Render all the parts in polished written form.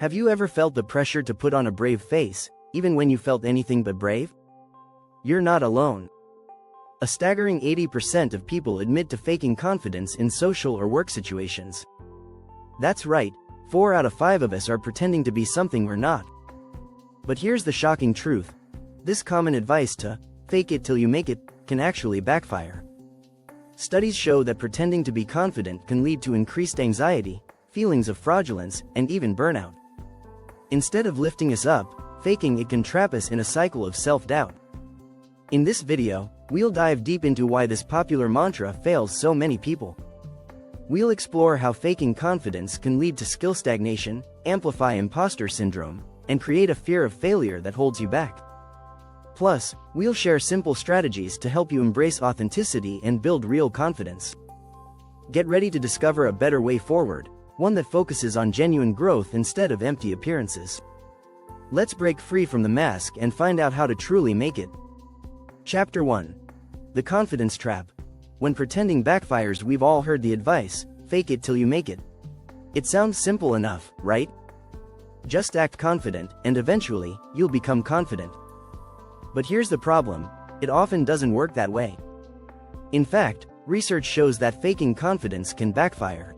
Have you ever felt the pressure to put on a brave face, even when you felt anything but brave? You're not alone. A staggering 80% of people admit to faking confidence in social or work situations. That's right, 4 out of 5 of us are pretending to be something we're not. But here's the shocking truth. This common advice to fake it till you make it can actually backfire. Studies show that pretending to be confident can lead to increased anxiety, feelings of fraudulence, and even burnout. Instead of lifting us up, faking it can trap us in a cycle of self-doubt. In this video, we'll dive deep into why this popular mantra fails so many people. We'll explore how faking confidence can lead to skill stagnation, amplify imposter syndrome, and create a fear of failure that holds you back. Plus, we'll share simple strategies to help you embrace authenticity and build real confidence. Get ready to discover a better way forward, one that focuses on genuine growth instead of empty appearances. Let's break free from the mask and find out how to truly make it. Chapter 1. The Confidence Trap. When pretending backfires, we've all heard the advice, fake it till you make it. It sounds simple enough, right? Just act confident, and eventually, you'll become confident. But here's the problem, it often doesn't work that way. In fact, research shows that faking confidence can backfire.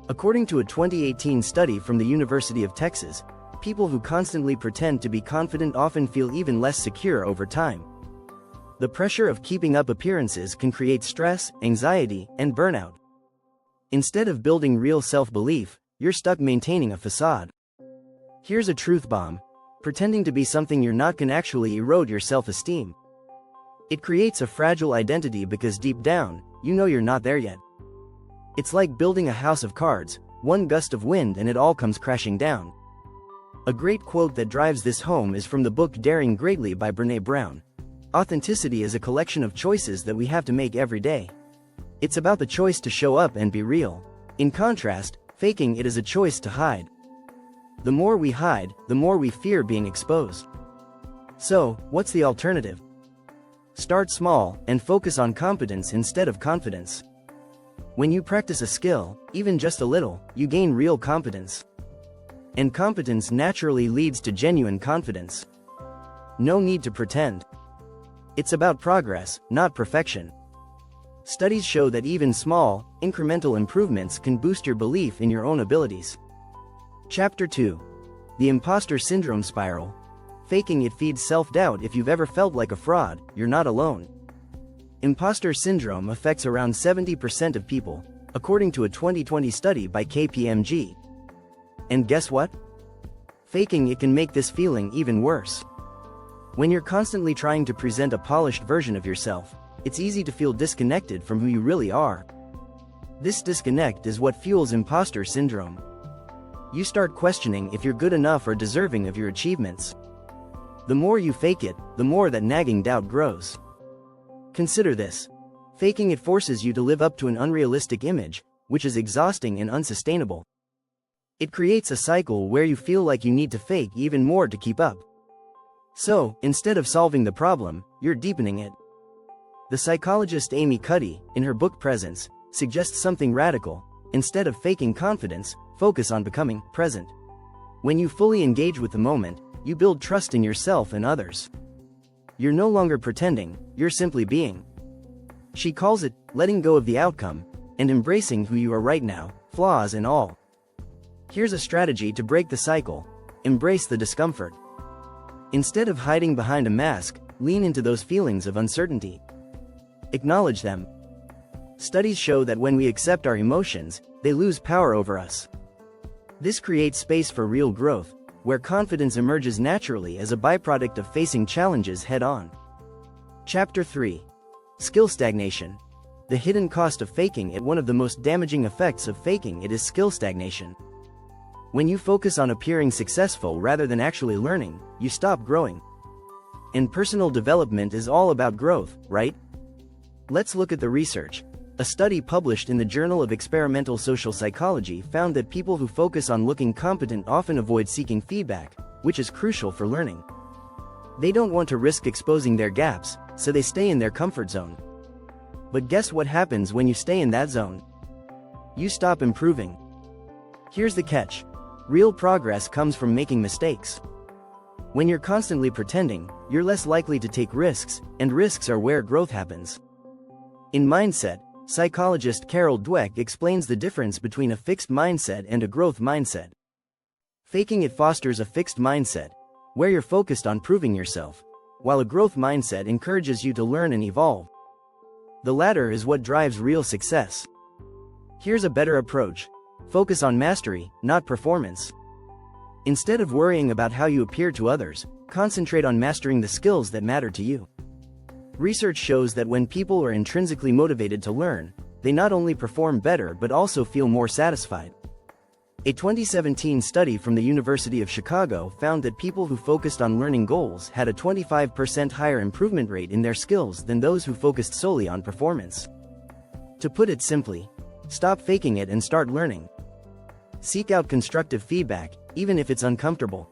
According to a 2018 study from the University of Texas, people who constantly pretend to be confident often feel even less secure over time. The pressure of keeping up appearances can create stress, anxiety, and burnout. Instead of building real self-belief, you're stuck maintaining a facade. Here's a truth bomb. Pretending to be something you're not can actually erode your self-esteem. It creates a fragile identity because deep down, you know you're not there yet. It's like building a house of cards, one gust of wind and it all comes crashing down. A great quote that drives this home is from the book Daring Greatly by Brené Brown. Authenticity is a collection of choices that we have to make every day. It's about the choice to show up and be real. In contrast, faking it is a choice to hide. The more we hide, the more we fear being exposed. So, what's the alternative? Start small and focus on competence instead of confidence. When you practice a skill, even just a little, you gain real competence. And competence naturally leads to genuine confidence. No need to pretend. It's about progress, not perfection. Studies show that even small, incremental improvements can boost your belief in your own abilities. Chapter 2. The Imposter Syndrome Spiral. Faking it feeds self-doubt. If you've ever felt like a fraud, you're not alone. Imposter syndrome affects around 70% of people, according to a 2020 study by KPMG. And guess what? Faking it can make this feeling even worse. When you're constantly trying to present a polished version of yourself, it's easy to feel disconnected from who you really are. This disconnect is what fuels imposter syndrome. You start questioning if you're good enough or deserving of your achievements. The more you fake it, the more that nagging doubt grows. Consider this. Faking it forces you to live up to an unrealistic image, which is exhausting and unsustainable. It creates a cycle where you feel like you need to fake even more to keep up. So, instead of solving the problem, you're deepening it. The psychologist Amy Cuddy, in her book Presence, suggests something radical. Instead of faking confidence, focus on becoming present. When you fully engage with the moment, you build trust in yourself and others. You're no longer pretending, you're simply being. She calls it letting go of the outcome and embracing who you are right now, flaws and all. Here's a strategy to break the cycle. Embrace the discomfort. Instead of hiding behind a mask, lean into those feelings of uncertainty. Acknowledge them. Studies show that when we accept our emotions, they lose power over us. This creates space for real growth, where confidence emerges naturally as a byproduct of facing challenges head-on. Chapter 3. Skill stagnation. The hidden cost of faking it. One of the most damaging effects of faking it is skill stagnation. When you focus on appearing successful rather than actually learning, you stop growing. And personal development is all about growth, right? Let's look at the research. A study published in the Journal of Experimental Social Psychology found that people who focus on looking competent often avoid seeking feedback, which is crucial for learning. They don't want to risk exposing their gaps, so they stay in their comfort zone. But guess what happens when you stay in that zone? You stop improving. Here's the catch. Real progress comes from making mistakes. When you're constantly pretending, you're less likely to take risks, and risks are where growth happens. In Mindset, psychologist Carol Dweck explains the difference between a fixed mindset and a growth mindset. Faking it fosters a fixed mindset, where you're focused on proving yourself, while a growth mindset encourages you to learn and evolve. The latter is what drives real success. Here's a better approach. Focus on mastery, not performance. Instead of worrying about how you appear to others, concentrate on mastering the skills that matter to you. Research shows that when people are intrinsically motivated to learn, they not only perform better but also feel more satisfied. A 2017 study from the University of Chicago found that people who focused on learning goals had a 25% higher improvement rate in their skills than those who focused solely on performance. To put it simply, stop faking it and start learning. Seek out constructive feedback, even if it's uncomfortable.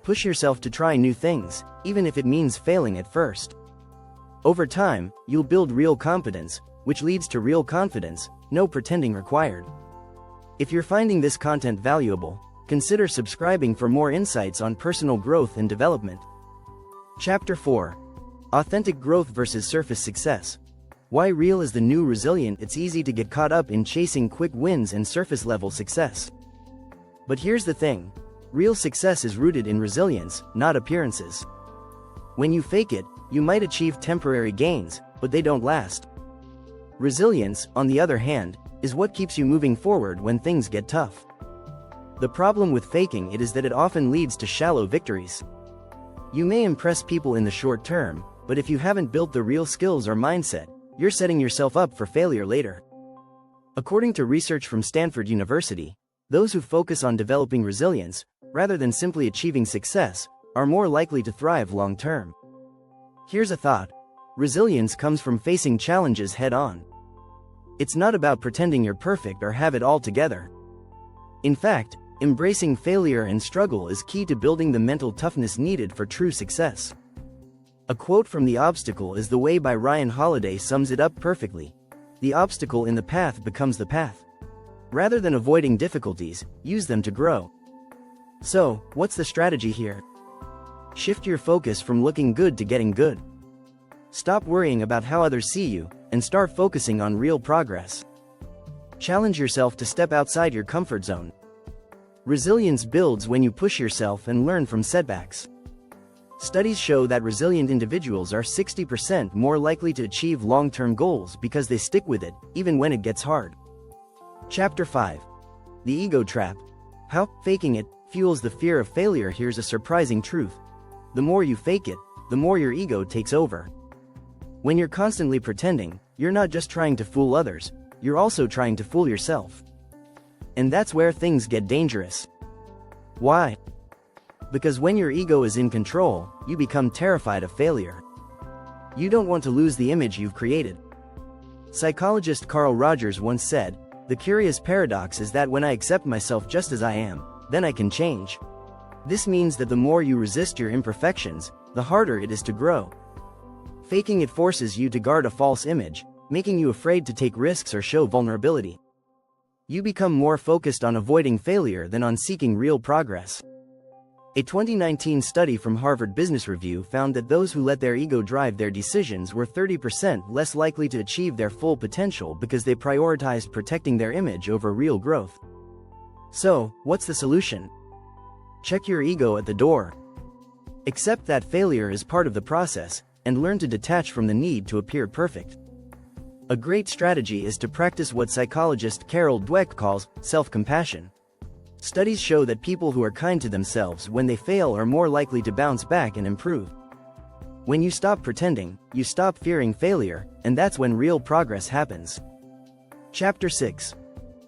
Push yourself to try new things, even if it means failing at first. Over time, you'll build real competence, which leads to real confidence, no pretending required. If you're finding this content valuable, consider subscribing for more insights on personal growth and development. Chapter 4. Authentic Growth versus Surface Success. Why real is the new resilient? It's easy to get caught up in chasing quick wins and surface-level success. But here's the thing. Real success is rooted in resilience, not appearances. When you fake it, you might achieve temporary gains, but they don't last. Resilience, on the other hand, is what keeps you moving forward when things get tough. The problem with faking it is that it often leads to shallow victories. You may impress people in the short term, but if you haven't built the real skills or mindset, you're setting yourself up for failure later. According to research from Stanford University, those who focus on developing resilience, rather than simply achieving success, are more likely to thrive long term. Here's a thought. Resilience comes from facing challenges head-on. It's not about pretending you're perfect or have it all together. In fact, embracing failure and struggle is key to building the mental toughness needed for true success. A quote from The Obstacle is the Way by Ryan Holiday sums it up perfectly. The obstacle in the path becomes the path. Rather than avoiding difficulties, use them to grow. So, what's the strategy here? Shift your focus from looking good to getting good. Stop worrying about how others see you, and start focusing on real progress. Challenge yourself to step outside your comfort zone. Resilience builds when you push yourself and learn from setbacks. Studies show that resilient individuals are 60% more likely to achieve long-term goals because they stick with it, even when it gets hard. Chapter 5. The Ego Trap. How faking it fuels the fear of failure. Here's a surprising truth. The more you fake it, the more your ego takes over. When you're constantly pretending, you're not just trying to fool others, you're also trying to fool yourself. And that's where things get dangerous. Why? Because when your ego is in control, you become terrified of failure. You don't want to lose the image you've created. Psychologist Carl Rogers once said, "The curious paradox is that when I accept myself just as I am, then I can change." This means that the more you resist your imperfections, the harder it is to grow. Faking it forces you to guard a false image, making you afraid to take risks or show vulnerability. You become more focused on avoiding failure than on seeking real progress. A 2019 study from Harvard Business Review found that those who let their ego drive their decisions were 30% less likely to achieve their full potential because they prioritized protecting their image over real growth. So, what's the solution? Check your ego at the door. Accept that failure is part of the process, and learn to detach from the need to appear perfect. A great strategy is to practice what psychologist Carol Dweck calls self-compassion. Studies show that people who are kind to themselves when they fail are more likely to bounce back and improve. When you stop pretending, you stop fearing failure, and that's when real progress happens. Chapter 6.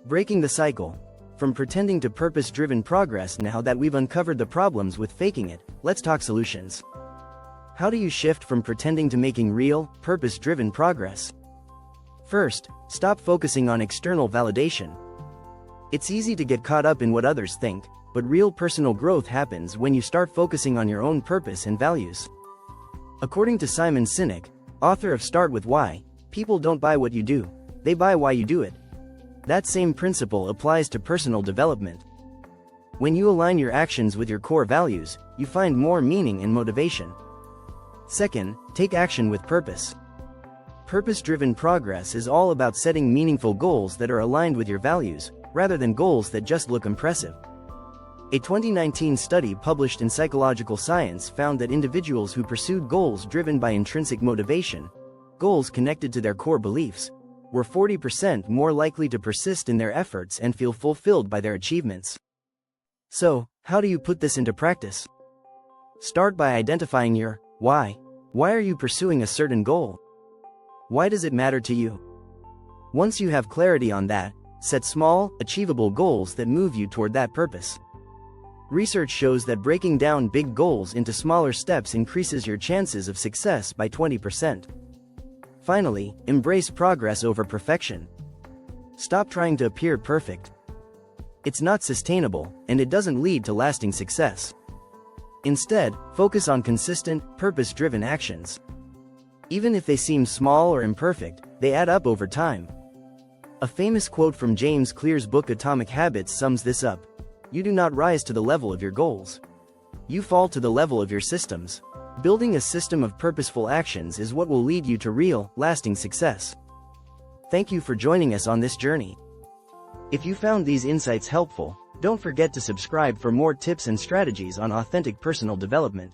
Breaking the Cycle. From pretending to purpose-driven progress. Now that we've uncovered the problems with faking it, let's talk solutions. How do you shift from pretending to making real, purpose-driven progress? First, stop focusing on external validation. It's easy to get caught up in what others think, but real personal growth happens when you start focusing on your own purpose and values. According to Simon Sinek, author of Start With Why, people don't buy what you do, they buy why you do it. That same principle applies to personal development. When you align your actions with your core values, you find more meaning and motivation. Second, take action with purpose. Purpose-driven progress is all about setting meaningful goals that are aligned with your values, rather than goals that just look impressive. A 2019 study published in Psychological Science found that individuals who pursued goals driven by intrinsic motivation, goals connected to their core beliefs, were 40% more likely to persist in their efforts and feel fulfilled by their achievements. So, how do you put this into practice? Start by identifying your why. Why are you pursuing a certain goal? Why does it matter to you? Once you have clarity on that, set small, achievable goals that move you toward that purpose. Research shows that breaking down big goals into smaller steps increases your chances of success by 20%. Finally, embrace progress over perfection. Stop trying to appear perfect. It's not sustainable, and it doesn't lead to lasting success. Instead, focus on consistent, purpose-driven actions. Even if they seem small or imperfect, they add up over time. A famous quote from James Clear's book Atomic Habits sums this up: "You do not rise to the level of your goals. You fall to the level of your systems." Building a system of purposeful actions is what will lead you to real, lasting success. Thank you for joining us on this journey. If you found these insights helpful, don't forget to subscribe for more tips and strategies on authentic personal development.